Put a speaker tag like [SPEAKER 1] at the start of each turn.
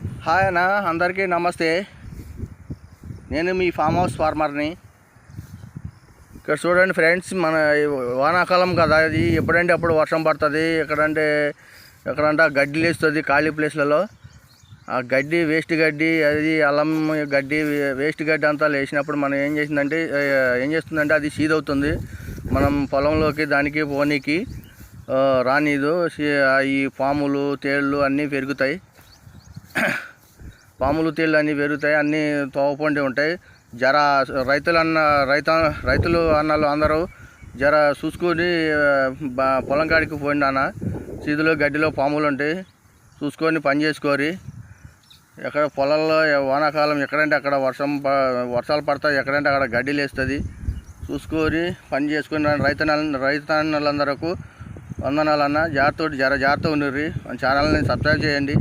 [SPEAKER 1] Hi అన్న, అందరికీ నమస్తే. నేను మీ ఫామ్ హౌస్ ఫార్మర్ని. ఇక్కడ చూడండి ఫ్రెండ్స్, మన వానాకాలం కదా, ఇది ఎప్పుడంటే అప్పుడు వర్షం పడుతుంది. ఎక్కడంటే గడ్డి లేస్తుంది ఖాళీ ప్లేస్లలో. ఆ గడ్డి, వేస్ట్ గడ్డి, అది అల్లం గడ్డి, వేస్ట్ గడ్డి అంతా లేచినప్పుడు మనం ఏం చేస్తుందంటే అది సీదవుతుంది. మనం పొలంలోకి దానికి పోనీకి రానిదు. ఈ పాములు, తేళ్ళు అన్నీ పెరుగుతాయి. పాములు, తేళ్ళు అన్నీ పెరుగుతాయి, అన్నీ తోవపండి ఉంటాయి. జర రైతులు అన్నలు అందరూ జర చూసుకొని పొలం కాడికి పోయింది అన్న. సీదులో గడ్డిలో పాములు ఉంటాయి, చూసుకొని పని చేసుకోరి. ఎక్కడ పొలాల్లో వానాకాలం ఎక్కడంటే అక్కడ వర్షాలు పడతాయి, ఎక్కడంటే అక్కడ గడ్డి లేస్తుంది. చూసుకొని పని చేసుకొని రైతన్నలందరకు వందనాలన్న. జాగ్రత్త ఉండరు. మన ఛానల్ని సబ్స్క్రైబ్ చేయండి.